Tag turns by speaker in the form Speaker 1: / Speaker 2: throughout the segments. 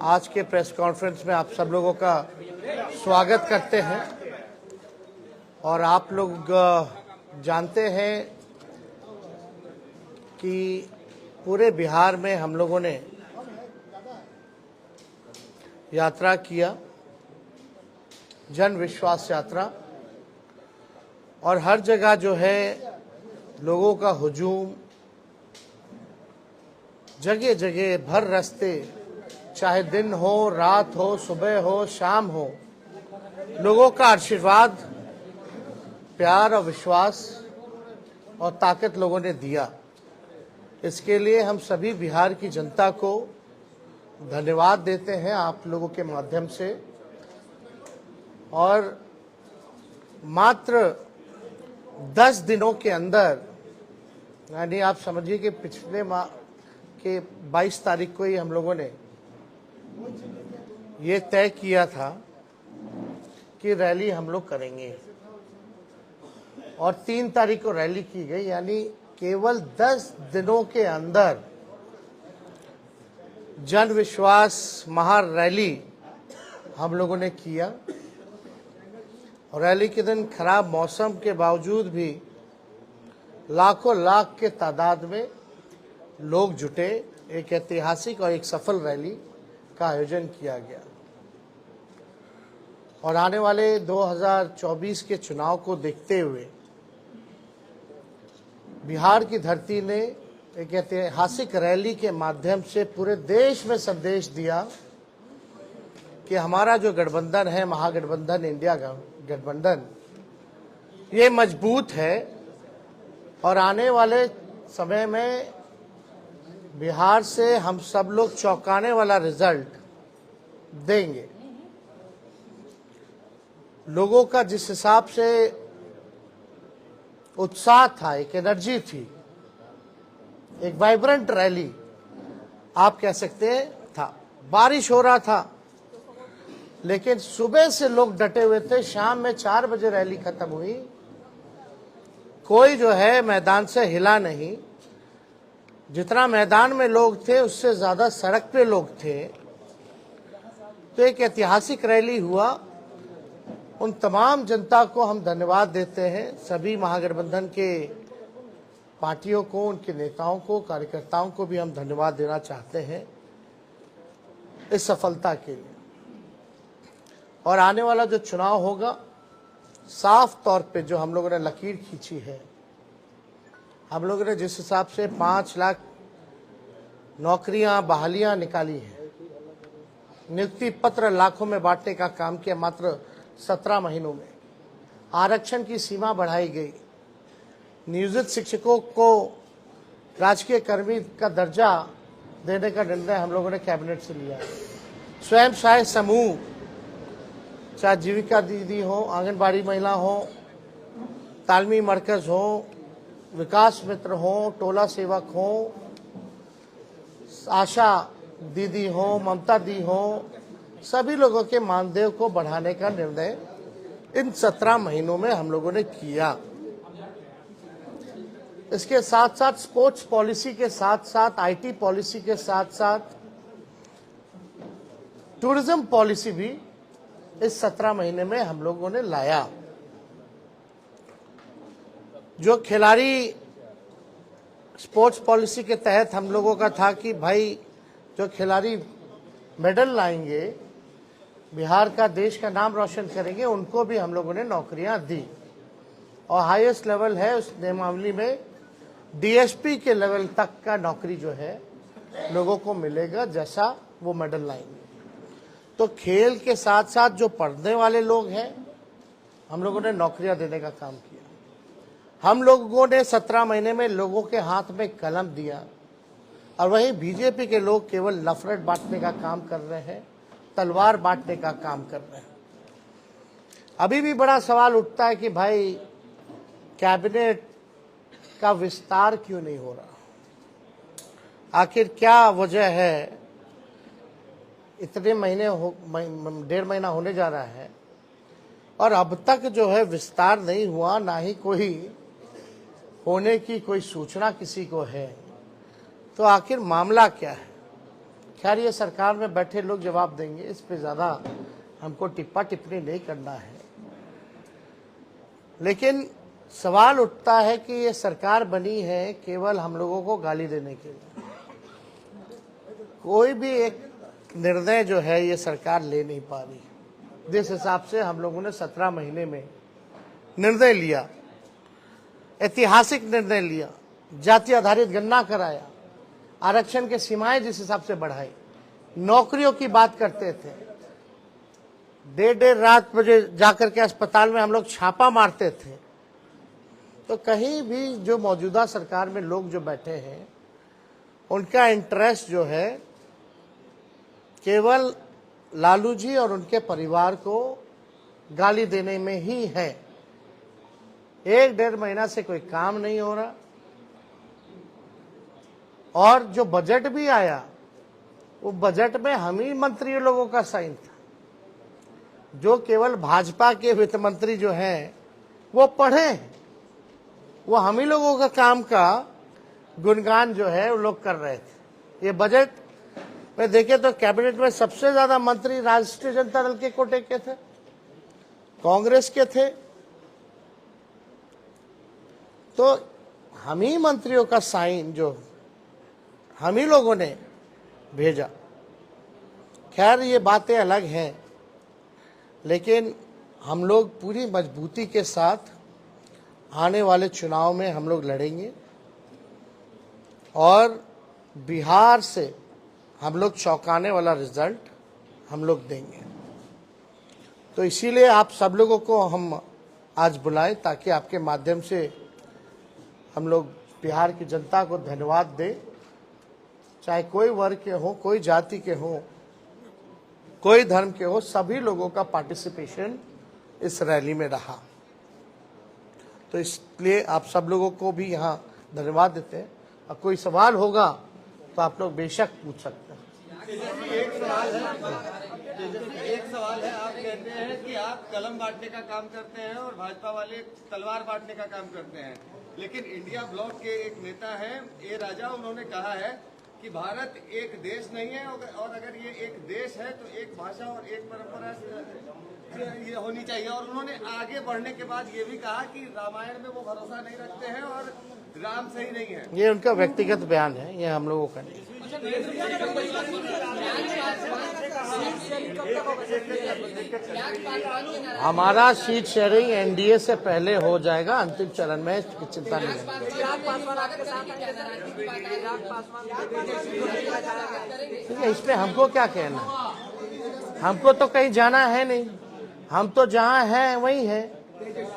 Speaker 1: आज के press conference में आप सब लोगों का स्वागत करते हैं। और आप लोग जानते हैं कि पूरे बिहार में हम लोगों ने यात्रा किया, जन विश्वास यात्रा, और हर जगह जो है लोगों का हुजूम, जगह जगह भर रास्ते, चाहे दिन हो, रात हो, सुबह हो, शाम हो, लोगों का आशीर्वाद, प्यार और विश्वास और ताकत लोगों ने दिया। इसके लिए हम सभी बिहार की जनता को धन्यवाद देते हैं आप लोगों के माध्यम से। और मात्र 10 दिनों के अंदर, यानी आप समझिए कि पिछले माह के 22 तारीख को ही हम लोगों ने ये तय किया था कि रैली हम लोग करेंगे, और 3 तारीख को रैली की गई। यानी केवल 10 दिनों के अंदर जन विश्वास महारैली हम लोगों ने किया। और रैली के दिन खराब मौसम के बावजूद भी लाखों लाख के तादाद में लोग जुटे। एक ऐतिहासिक और एक सफल रैली का आयोजन किया गया। और आने वाले 2024 के चुनाव को देखते हुए बिहार की धरती ने एक ऐतिहासिक रैली के माध्यम से पूरे देश में संदेश दिया कि हमारा जो गठबंधन है, महागठबंधन, इंडिया गठबंधन, ये मजबूत है और आने वाले समय में बिहार से हम सब लोग चौंकाने वाला रिजल्ट देंगे। लोगों का जिस हिसाब से उत्साह था, एक एनर्जी थी, एक वाइब्रेंट रैली आप कह सकते हैं था। बारिश हो रहा था लेकिन सुबह से लोग डटे हुए थे। शाम में 4 बजे रैली खत्म हुई, कोई जो है मैदान से हिला नहीं। जितना मैदान में लोग थे उससे ज्यादा सड़क पे लोग थे। तो एक ऐतिहासिक रैली हुआ। उन तमाम जनता को हम धन्यवाद देते हैं, सभी महागठबंधन के पार्टियों को, उनके नेताओं को, कार्यकर्ताओं को भी हम धन्यवाद देना चाहते हैं इस सफलता के लिए। और आने वाला जो चुनाव होगा, साफ तौर पे जो हम लोगों ने लकीर खींची है, हम लोगों ने जिस हिसाब से 5 लाख नौकरियां, बहालियां निकाली हैं, नियुक्ति पत्र लाखों में बांटने का काम किया मात्र 17 महीनों में, आरक्षण की सीमा बढ़ाई गई, नियोजित शिक्षकों को राजकीय कर्मी का दर्जा देने का निर्णय हम लोगों ने कैबिनेट से लिया। स्वयं सहायता समूह, चाहे जीविका दीदी हो, आंगनबाड़ी महिला हो, तालमी मरकज हो, विकास मित्र हो, टोला सेवक हो, आशा दीदी हो, ममता दी हो, सभी लोगों के मानदेय को बढ़ाने का निर्णय इन 17 महीनों में हम लोगों ने किया। इसके साथ साथ स्पोर्ट्स पॉलिसी के साथ साथ, आईटी पॉलिसी के साथ साथ टूरिज्म पॉलिसी भी इस 17 महीने में हम लोगों ने लाया। जो खिलाड़ी स्पोर्ट्स पॉलिसी के तहत हम लोगों का था कि भाई जो खिलाड़ी मेडल लाएंगे, बिहार का, देश का नाम रोशन करेंगे, उनको भी हम लोगों ने नौकरियां दी। और हाईएस्ट लेवल है उस नियमावली में डीएसपी के लेवल तक का नौकरी जो है लोगों को मिलेगा, जैसा वो मेडल लाएंगे। तो खेल के साथ साथ जो पढ़ने वाले लोग हैं, हम लोगों ने नौकरियां देने का काम किया। हम लोगों ने 17 महीने में लोगों के हाथ में कलम दिया। और वहीं बीजेपी के लोग केवल नफरत बांटने का काम कर रहे हैं, तलवार बांटने का काम कर रहे हैं। अभी भी बड़ा सवाल उठता है कि भाई कैबिनेट का विस्तार क्यों नहीं हो रहा, आखिर क्या वजह है। इतने महीने 1.5 महीना होने जा रहा है और अब तक जो है विस्तार नहीं हुआ, ना ही कोई होने की कोई सूचना किसी को है। तो आखिर मामला क्या है? खैर ये सरकार में बैठे लोग जवाब देंगे, इस पे ज़्यादा हमको टिप्पणी नहीं करना है। लेकिन सवाल उठता है कि ये सरकार बनी है केवल हम लोगों को गाली देने के लिए। कोई भी एक निर्णय जो है ये सरकार ले नहीं पा रही। जिस हिसाब से हम लोगों ने 17 महीने में निर्णय लिया, ऐतिहासिक निर्णय लिया, जाति आधारित गणना कराया, आरक्षण के सीमाएं जिस हिसाब से बढ़ाई, नौकरियों की बात करते थे, देर रात बजे जाकर के अस्पताल में हम लोग छापा मारते थे, तो कहीं भी जो मौजूदा सरकार में लोग जो बैठे हैं उनका इंटरेस्ट जो है केवल लालू जी और उनके परिवार को गाली देने में ही है। 1-1.5 महीना से कोई काम नहीं हो रहा, और जो बजट भी आया वो बजट में हम ही मंत्री लोगों का साइन था। जो केवल भाजपा के वित्त मंत्री जो हैं वो पढ़े, वो हम ही लोगों का काम का गुणगान जो है वो लोग कर रहे थे। ये बजट में देखे तो कैबिनेट में सबसे ज्यादा मंत्री राष्ट्रीय जनता दल के कोटे के थे, कांग्रेस के थे, तो हम ही मंत्रियों का साइन जो हम ही लोगों ने भेजा। खैर ये बातें अलग हैं, लेकिन हम लोग पूरी मजबूती के साथ आने वाले चुनाव में हम लोग लड़ेंगे और बिहार से हम लोग चौंकाने वाला रिजल्ट हम लोग देंगे। तो इसीलिए आप सब लोगों को हम आज बुलाएं ताकि आपके माध्यम से हम लोग बिहार की जनता को धन्यवाद दें। चाहे कोई वर्ग के हो, कोई जाति के हो, कोई धर्म के हो, सभी लोगों का पार्टिसिपेशन इस रैली में रहा। तो इसलिए आप सब लोगों को भी यहाँ धन्यवाद देते हैं। और कोई सवाल होगा तो आप लोग बेशक पूछ सकते हैं।
Speaker 2: एक सवाल है, आप कहते हैं कि आप कलम बांटने का काम करते हैं और भाजपा वाले तलवार बांटने का काम करते हैं, लेकिन इंडिया ब्लॉक के एक नेता है ए राजा, उन्होंने कहा है कि भारत एक देश नहीं है और अगर ये एक देश है तो एक भाषा और एक परंपरा ये होनी चाहिए। और उन्होंने आगे बढ़ने के बाद ये भी कहा कि रामायण में वो भरोसा नहीं रखते हैं और राम सही नहीं है।
Speaker 1: ये उनका व्यक्तिगत बयान है, ये हम लोगों का नहीं। हमारा सीट शेयरिंग एनडीए से पहले हो जाएगा, अंतिम चरण में चिंता नहीं है। ठीक है, इसमें हमको क्या कहना, हमको तो कहीं जाना है नहीं, हम तो जहाँ हैं वही है।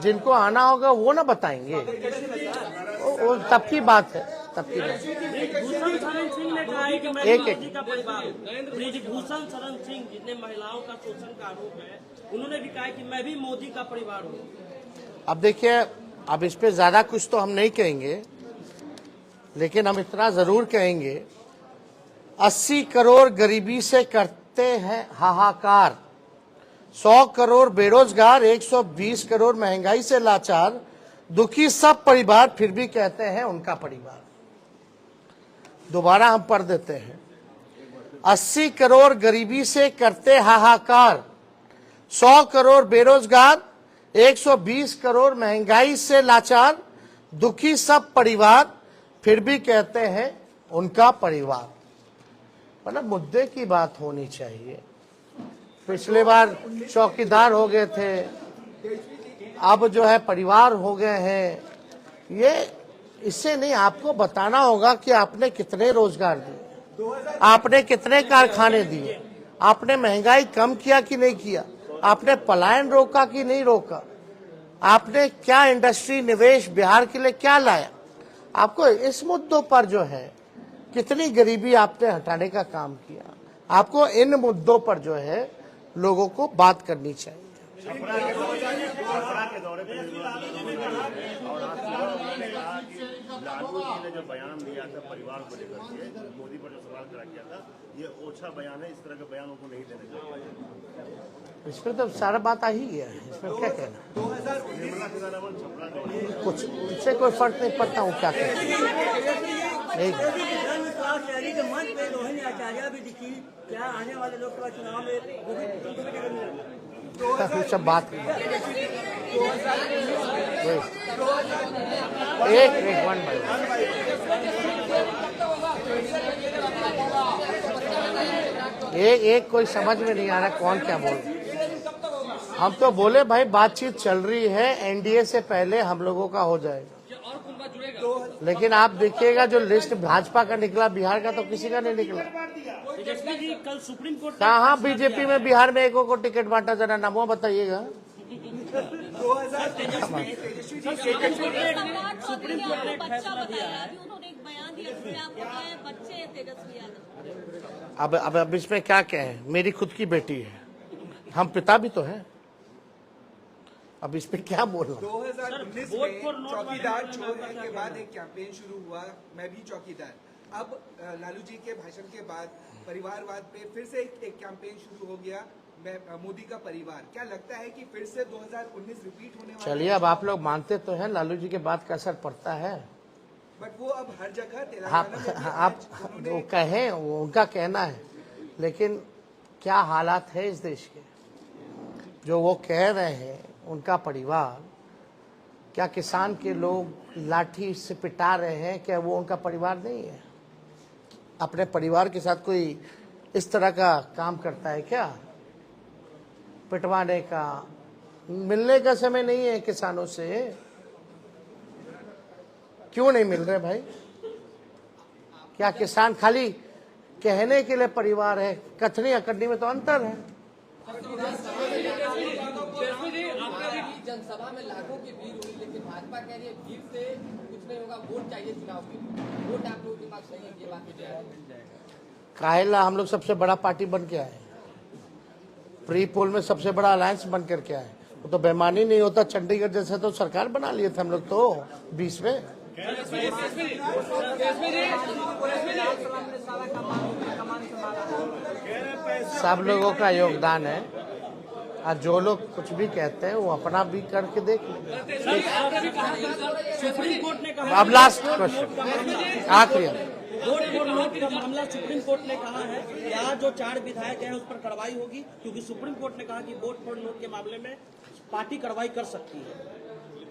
Speaker 1: जिनको आना होगा वो ना बताएंगे, वो तब की बात है, तब की बात।
Speaker 3: ब्रिजभूषण शरण सिंह ने कहा है कि मैं
Speaker 1: एक
Speaker 3: मोदी का परिवार हूं। ब्रिजभूषण शरण सिंह जितने महिलाओं का शोषण का आरोप है, उन्होंने भी कहा है कि मैं भी मोदी का परिवार हूं।
Speaker 1: अब देखिए, अब इस पे ज्यादा कुछ तो हम नहीं कहेंगे, लेकिन हम इतना जरूर कहेंगे 80 करोड़ गरीबी से करते हैं हाहाकार, 100 करोड़ बेरोजगार, 120 करोड़ महंगाई से लाचार, दुखी सब परिवार फिर भी कहते हैं उनका परिवार। दोबारा हम पढ़ देते हैं, 80 करोड़ गरीबी से करते हाहाकार, 100 करोड़ बेरोजगार, 120 करोड़ महंगाई से लाचार, दुखी सब परिवार फिर भी कहते हैं उनका परिवार। मतलब मुद्दे की बात होनी चाहिए। पिछले बार चौकीदार हो गए थे, अब जो है परिवार हो गए हैं। ये इससे नहीं, आपको बताना होगा कि आपने कितने रोजगार दिए, आपने कितने कारखाने दिए, आपने महंगाई कम किया कि नहीं किया, आपने पलायन रोका कि नहीं रोका, आपने क्या इंडस्ट्री निवेश बिहार के लिए क्या लाया। आपको इस मुद्दों पर जो है कितनी गरीबी आपने हटाने का काम किया, आपको इन मुद्दों पर जो है लोगों को बात करनी चाहिए।
Speaker 4: लालू जी ने जो बयान दिया था परिवार को लेकर के, मोदी पर जो सवाल खड़ा किया था, ये ओछा बयान है, इस तरह के बयानों को नहीं देने चाहिए।
Speaker 1: इसमें तो सारा बात आ ही गया है, इसमें क्या कहना। कुछ इससे कोई फर्क नहीं पड़ता हूँ क्या कहना।
Speaker 5: चुनाव तैयारी के मंच पे रोहिणी आचार्य भी दिखी। क्या आने वाले लोकसभा चुनाव में वो भी उनको भी टिकट मिलेगा?
Speaker 1: सब बात एक वन एक कोई समझ में नहीं आ रहा कौन क्या बोल रहा। हम तो बोले भाई बातचीत चल रही है, एनडीए से पहले हम लोगों का हो जाएगा। लेकिन आप देखिएगा जो लिस्ट भाजपा का निकला, बिहार का तो किसी का नहीं निकला।
Speaker 3: तेजस्वी जी कल सुप्रीम कोर्ट
Speaker 1: कहाँ बीजेपी में बिहार में एक को टिकट बांटा, जरा नामों बताइएगा।
Speaker 3: सुप्रीम कोर्ट ने एक फैसला दिया है।
Speaker 6: उन्होंने एक बयान दिया जिसमें आपको क्या है, बच्चे हैं तेजस्वी यादव।
Speaker 1: अब इसमें क्या कहें, मेरी खुद की बेटी है, हम पिता भी तो हैं। अब इस पे क्या बोलना।
Speaker 7: 2019 में चौकीदार छोड़ने के बाद एक कैंपेन शुरू हुआ, मैं भी चौकीदार। अब लालू जी के भाषण के बाद परिवारवाद पे फिर से एक कैंपेन शुरू हो गया, मैं मोदी का परिवार। क्या लगता है कि फिर से 2019 रिपीट होने वाला?
Speaker 1: चलिए, अब आप लोग मानते तो हैं लालू जी के बात का असर पड़ता है,
Speaker 7: बट वो अब हर जगह तेलंगाना
Speaker 1: आप वो कहें, वो उनका कहना है, लेकिन क्या हालात है इस देश के, जो वो कह रहे हैं उनका परिवार, क्या किसान के लोग लाठी से पिटा रहे हैं, क्या वो उनका परिवार नहीं है? अपने परिवार के साथ कोई इस तरह का काम करता है क्या? पिटवाने का, मिलने का समय नहीं है किसानों से। क्यों नहीं मिल रहे भाई? क्या किसान खाली कहने के लिए परिवार है? कथनी अकड़नी में तो अंतर है।
Speaker 8: जनसभा में लाखों की भीड़ हुई, लेकिन भाजपा कह रही है भीड़ से कुछ नहीं होगा, वोट चाहिए चुनाव के लिए। वोट आप लोगों के पास सही है, ये बात मुझे
Speaker 1: काहेला हम लोग सबसे बड़ा पार्टी बन के आए, प्री पोल में सबसे बड़ा अलायंस बन करके आए। वो तो बेमानी नहीं होता, चंडीगढ़ जैसे तो सरकार बना लिए थे हम लोग तो 20 में। सब लोगों का योगदान है, और जो लोग कुछ भी कहते हैं वो अपना भी करके देख लें।
Speaker 3: सुप्रीम कोर्ट ने कहा,
Speaker 1: अब लास्ट क्वेश्चन, आखिरी।
Speaker 3: वोट फॉर नोट का मामला सुप्रीम कोर्ट ने कहा है कि आज जो 4 विधायक हैं उस पर कार्रवाई होगी, क्योंकि सुप्रीम कोर्ट ने कहा कि वोट फॉर नोट के मामले में पार्टी कार्रवाई कर सकती है।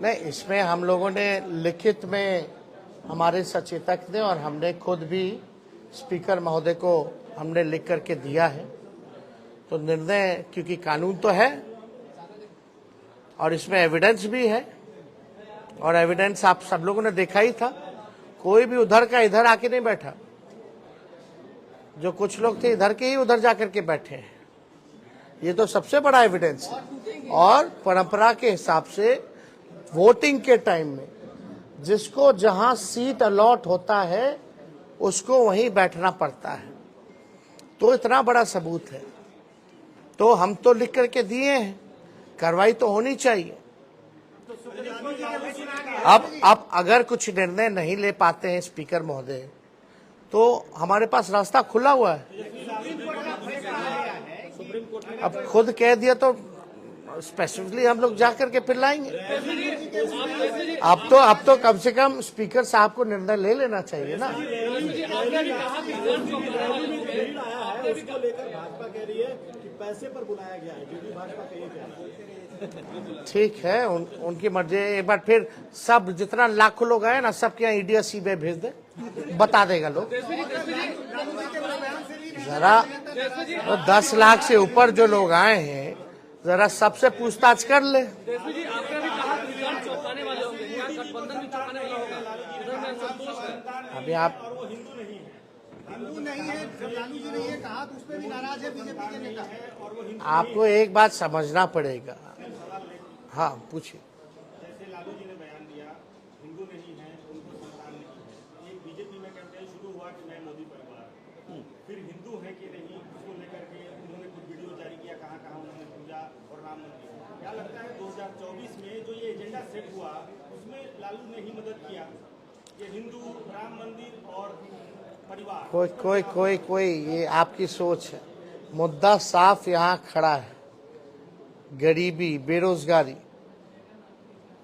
Speaker 1: नहीं, इसमें हम लोगों ने लिखित में हमारे सचेतक ने और हमने खुद भी स्पीकर महोदय को हमने लिख करके दिया है। तो निर्णय, क्योंकि कानून तो है और इसमें एविडेंस भी है, और एविडेंस आप सब लोगों ने देखा ही था। कोई भी उधर का इधर आके नहीं बैठा, जो कुछ लोग थे इधर के ही उधर जाकर के बैठे हैं। ये तो सबसे बड़ा एविडेंस है। और परंपरा के हिसाब से वोटिंग के टाइम में जिसको जहां सीट अलॉट होता है उसको वहीं बैठना पड़ता है। तो इतना बड़ा सबूत है, तो हम तो लिख करके दिए हैं, कार्रवाई तो होनी चाहिए। अब अगर कुछ निर्णय नहीं ले पाते हैं स्पीकर महोदय, तो हमारे पास रास्ता खुला हुआ है। अब खुद कह दिया तो स्पेसिफिकली हम लोग जाकर के फिर लाएंगे। अब तो कम से कम स्पीकर साहब को निर्णय ले लेना चाहिए ना।
Speaker 4: उसको लेकर भाजपा कह रही है कि पैसे पर बुलाया गया है, क्योंकि भाजपा का ये कहना है।
Speaker 1: ठीक है, उनकी मर्जी। एक बार फिर सब जितना लाखों लोग आए ना, सबके यहाँ ईडी सीबीआई भेज दे, बता देगा लोग। जरा 10 लाख से ऊपर जो लोग आए हैं, जरा सबसे पूछताछ कर ले। अभी आप
Speaker 7: हिंदू नहीं है, जब लालू जी ने ये कहा तो उस पर भी नाराज है बीजेपी के नेता।
Speaker 1: आपको एक बात समझना पड़ेगा। हाँ, पूछिए।
Speaker 4: जैसे लालू जी ने बयान दिया, हिंदू नहीं है, उनको संतान नहीं। एक बीजेपी में कैंपेन शुरू हुआ कि मैं मोदी परिवार, फिर हिंदू है कि नहीं, उसको लेकर के उन्होंने कुछ वीडियो जारी किया, कहाँ कहाँ उन्होंने पूजा और राम मंदिर। क्या लगता है 2024 में जो ये एजेंडा सेट हुआ उसमें लालू ने ही मदद किया, ये हिंदू, राम मंदिर और परिवार?
Speaker 1: कोई ये आपकी सोच है। मुद्दा साफ यहाँ खड़ा है, गरीबी, बेरोजगारी।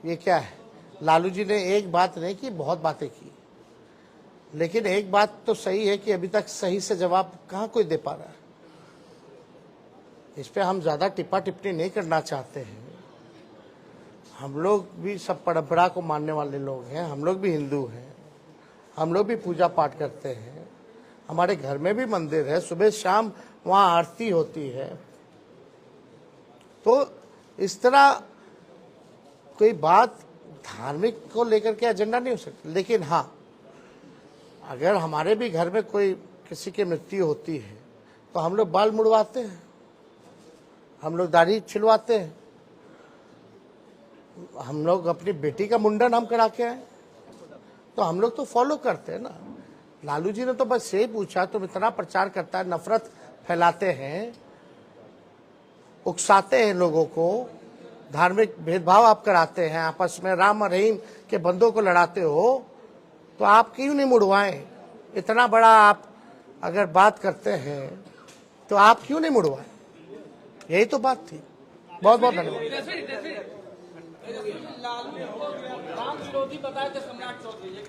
Speaker 1: ये क्या है? लालू जी ने एक बात नहीं की, बहुत बातें की। लेकिन एक बात तो सही है कि अभी तक सही से जवाब कहाँ कोई दे पा रहा है। इस पे हम ज्यादा टिप्पा टिप्पणी नहीं करना चाहते हैं। हम लोग भी सब परंपरा को मानने वाले लोग हैं, हम लोग भी हिंदू हैं, हम लोग भी पूजा पाठ करते हैं, हमारे घर में भी मंदिर है, सुबह शाम वहाँ आरती होती है। तो इस तरह कोई बात धार्मिक को लेकर के एजेंडा नहीं हो सकती। लेकिन हाँ, अगर हमारे भी घर में कोई किसी की मृत्यु होती है तो हम लोग बाल मुड़वाते हैं, हम लोग दाढ़ी छिलवाते हैं, हम लोग अपनी बेटी का मुंडन हम करा के आए, तो हम लोग तो फॉलो करते हैं ना। लालू जी ने तो बस यही पूछा, तुम इतना प्रचार करता है, नफरत फैलाते हैं, उकसाते हैं लोगों को, धार्मिक भेदभाव आप कराते हैं, आपस में राम और रहीम के बंदों को लड़ाते हो, तो आप क्यों नहीं मुड़वाएं? इतना बड़ा आप अगर बात करते हैं तो आप क्यों नहीं मुड़वाएं? यही तो बात थी। बहुत बहुत धन्यवाद।
Speaker 3: राम विरोधी बताए थे सम्राट चौधरी ने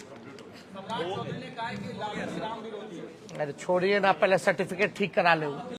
Speaker 3: कहा है कि लालू राम विरोधी है।
Speaker 1: अरे छोड़िए ना, पहले सर्टिफिकेट ठीक करा ले।